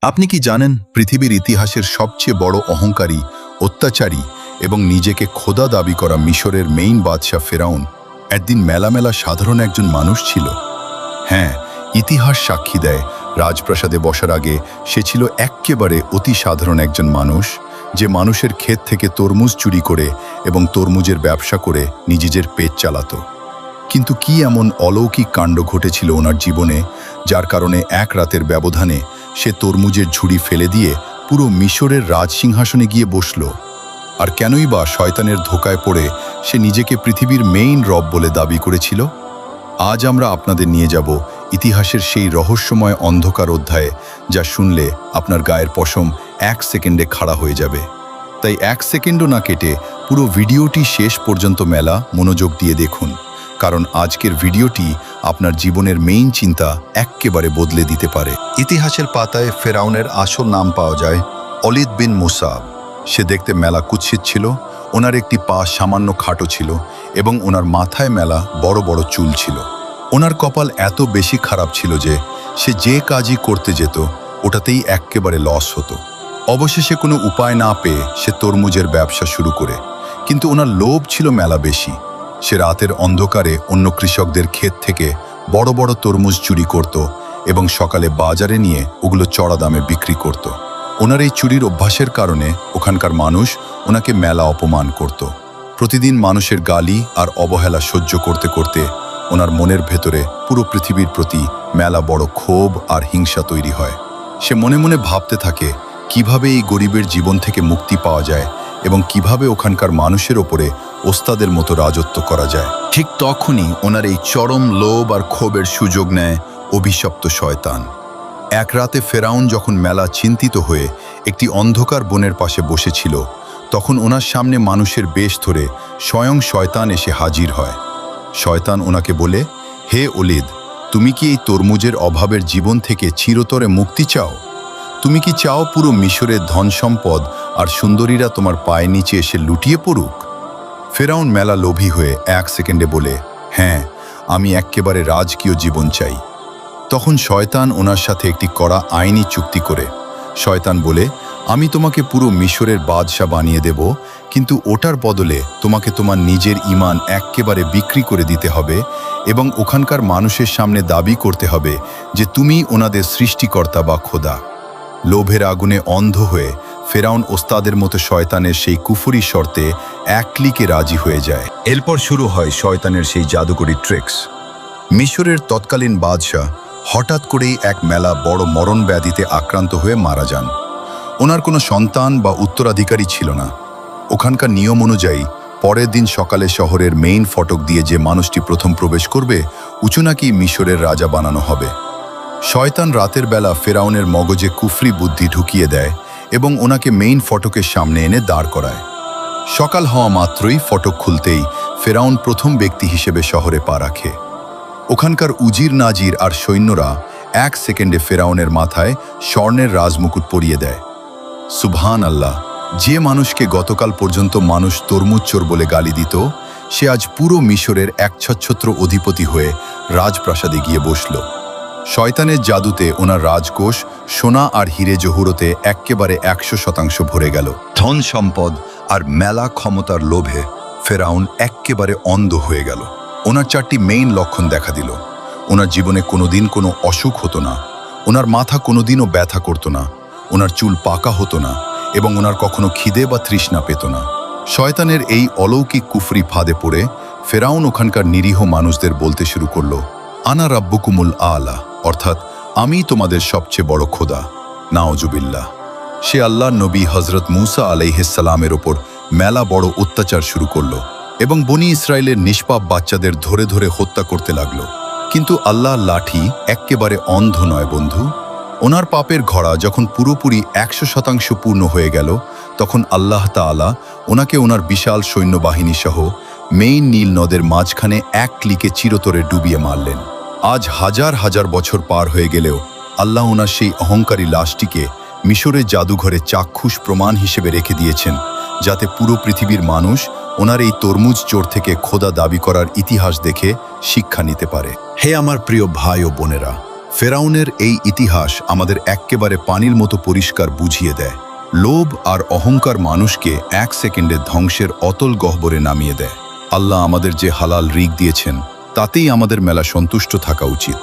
আপনি কি জানেন পৃথিবীর ইতিহাসের সবচেয়ে বড় অহংকারী, অত্যাচারী এবং নিজেকে খোদা দাবি করা মিশরের মেইন বাদশাহ ফেরাউন একদিন মেলামেলা সাধারণ একজন মানুষ ছিল? হ্যাঁ, ইতিহাস সাক্ষী দেয় রাজপ্রাসাদে বসার আগে সে ছিল এক্কেবারে অতি সাধারণ একজন মানুষ, যে মানুষের ক্ষেত থেকে তরমুজ চুরি করে এবং তরমুজের ব্যবসা করে নিজের পেট চালাতো। কিন্তু কি এমন অলৌকিক কাণ্ড ঘটেছিল ওনার জীবনে, যার কারণে এক রাতের ব্যবধানে সে তরমুজের ঝুড়ি ফেলে দিয়ে পুরো মিশরের রাজসিংহাসনে গিয়ে বসল? আর কেনই বা শয়তানের ধোকায় পড়ে সে নিজেকে পৃথিবীর মেইন রব বলে দাবি করেছিল? আজ আমরা আপনাদের নিয়ে যাব ইতিহাসের সেই রহস্যময় অন্ধকার অধ্যায়ে, যা শুনলে আপনার গায়ের পশম 1 সেকেন্ডে খাড়া হয়ে যাবে। তাই 1 সেকেন্ডও না কেটে পুরো ভিডিওটি শেষ পর্যন্ত মনোযোগ দিয়ে দেখুন, কারণ আজকের ভিডিওটি আপনার জীবনের মেইন চিন্তা এক্কেবারে বদলে দিতে পারে। ইতিহাসের পাতায় ফেরাউনের আসল নাম পাওয়া যায় ওলীদ বিন মুসা। সে দেখতে মেলা কুৎসিত ছিল, ওনার একটি পা সামান্য খাটো ছিল এবং ওনার মাথায় মেলা বড় বড় চুল ছিল। ওনার কপাল এত বেশি খারাপ ছিল যে সে যে কাজই করতে যেত ওটাতেই এক্কেবারে লস হতো। অবশেষে কোনো উপায় না পেয়ে সে তরমুজের ব্যবসা শুরু করে, কিন্তু ওনার লোভ ছিল মেলা বেশি। সে রাতের অন্ধকারে অন্য কৃষকদের ক্ষেত থেকে বড় বড় তরমুজ চুরি করত এবং সকালে বাজারে নিয়ে ওগুলো চড়া দামে বিক্রি করত। ওনার এই চুরির অভ্যাসের কারণে ওখানকার মানুষ ওনাকে মেলা অপমান করত। প্রতিদিন মানুষের গালি আর অবহেলা সহ্য করতে করতে ওনার মনের ভেতরে পুরো পৃথিবীর প্রতি মেলা বড় ক্ষোভ আর হিংসা তৈরি হয়। সে মনে মনে ভাবতে থাকে কিভাবে এই গরিবের জীবন থেকে মুক্তি পাওয়া যায় এবং কিভাবে ওখানকার মানুষের ওপরে ওস্তাদের মতো রাজত্ব করা যায়। ঠিক তখনই ওনার এই চরম লোভ আর ক্ষোভের সুযোগ নেয় অভিশপ্ত শয়তান। এক রাতে ফেরাউন যখন মেলা চিন্তিত হয়ে একটি অন্ধকার বনের পাশে বসেছিল, তখন ওনার সামনে মানুষের বেশ ধরে স্বয়ং শয়তান এসে হাজির হয়। শয়তান ওনাকে বলে, হে ওলীদ, তুমি কি এই তরমুজের অভাবের জীবন থেকে চিরতরে মুক্তি চাও? তুমি কি চাও পুরো মিশরের ধন সম্পদ আর সুন্দরীরা তোমার পায়ের নিচে এসে লুটিয়ে পড়ুক? ফেরাউন মেলা লোভী হয়ে 1 সেকেন্ডে বলে, হ্যাঁ, আমি এক্কেবারে রাজকীয় জীবন চাই। তখন শয়তান ওনার সাথে একটি কড়া আইনি চুক্তি করে। শয়তান বলে, আমি তোমাকে পুরো মিশরের বাদশা বানিয়ে দেব, কিন্তু ওটার বদলে তোমাকে তোমার নিজের ঈমান এক্কেবারে বিক্রি করে দিতে হবে এবং ওখানকার মানুষের সামনে দাবি করতে হবে যে তুমি ওনাদের সৃষ্টিকর্তা বা খোদা। লোভের আগুনে অন্ধ হয়ে ফেরাউন ওস্তাদের মতো শয়তানের সেই কুফরি শর্তে 1 ক্লিকে রাজি হয়ে যায়। এরপর শুরু হয় শয়তানের সেই জাদুকরি ট্রিক্স। মিশরের তৎকালীন বাদশাহ হঠাৎ করেই এক মেলা বড় মরণ ব্যাধিতে আক্রান্ত হয়ে মারা যান। ওনার কোনো সন্তান বা উত্তরাধিকারী ছিল না। ওখানকার নিয়ম অনুযায়ী পরের দিন সকালে শহরের মেইন ফটক দিয়ে যে মানুষটি প্রথম প্রবেশ করবে উঁচু নাকি মিশরের রাজা বানানো হবে। শয়তান রাতের বেলা ফেরাউনের মগজে কুফরি বুদ্ধি ঢুকিয়ে দেয় এবং ওনাকে মেইন ফটকের সামনে এনে দাঁড় করায়। সকাল হওয়া মাত্রই ফটক খুলতেই ফেরাউন প্রথম ব্যক্তি হিসেবে শহরে পা রাখে। ওখানকার উজির নাজির আর সৈন্যরা 1 সেকেন্ডে ফেরাউনের মাথায় স্বর্ণের রাজমুকুট পরিয়ে দেয়। সুবহান আল্লাহ! যে মানুষকে গতকাল পর্যন্ত মানুষ তরমুজ চোর বলে গালি দিত, সে আজ পুরো মিশরের একছত্র অধিপতি হয়ে রাজপ্রাসাদে গিয়ে বসল। শয়তানের জাদুতে ওনার রাজকোষ সোনা আর হিরে জহুরতে এক্কেবারে 100% ভরে গেল। ধন সম্পদ আর মেলা ক্ষমতার লোভে ফেরাউন এক্কেবারে অন্ধ হয়ে গেল। ওনার 4টি মেইন লক্ষণ দেখা দিল। ওনার জীবনে কোনোদিন কোনো অসুখ হতো না, ওনার মাথা কোনোদিনও ব্যথা করতো না, ওনার চুল পাকা হতো না এবং ওনার কখনো খিদে বা তৃষ্ণা পেত না। শয়তানের এই অলৌকিক কুফরি ফাঁদে পড়ে ফেরাউন ওখানকার নিরীহ মানুষদের বলতে শুরু করলো, আনা রাব্বুকুমুল আলা, অর্থাৎ আমি তোমাদের সবচেয়ে বড় খোদা। নাউজুবিল্লাহ! সে আল্লাহর নবী হযরত মুসা আলাইহিস সালামের ওপর মেলা বড় অত্যাচার শুরু করলো এবং বনি ইসরায়েলের নিষ্পাপ বাচ্চাদের ধরে ধরে হত্যা করতে লাগলো। কিন্তু আল্লাহর লাঠি এক্কেবারে অন্ধ নয় বন্ধু। ওনার পাপের ঘোড়া যখন পুরোপুরি 100% পূর্ণ হয়ে গেল, তখন আল্লাহ তাআলা ওনাকে ওনার বিশাল সৈন্যবাহিনী সহ মেইন নীল নদের মাঝখানে 1 ক্লিকে চিরতরে ডুবিয়ে মারলেন। আজ হাজার হাজার বছর পার হয়ে গেলেও আল্লাহ ওনার সেই অহংকারী লাশটিকে মিশরের জাদুঘরে চাক্ষুষ প্রমাণ হিসেবে রেখে দিয়েছেন, যাতে পুরো পৃথিবীর মানুষ ওনার এই তরমুজ চোর থেকে খোদা দাবি করার ইতিহাস দেখে শিক্ষা নিতে পারে। হে আমার প্রিয় ভাই ও বোনেরা, ফেরাউনের এই ইতিহাস আমাদের এক্কেবারে পানির মতো পরিষ্কার বুঝিয়ে দেয়, লোভ আর অহংকার মানুষকে 1 সেকেন্ডে ধ্বংসের অতল গহ্বরে নামিয়ে দেয়। আল্লাহ আমাদের যে হালাল রিক দিয়েছেন তাতেই আমাদের মেলা সন্তুষ্ট থাকা উচিত।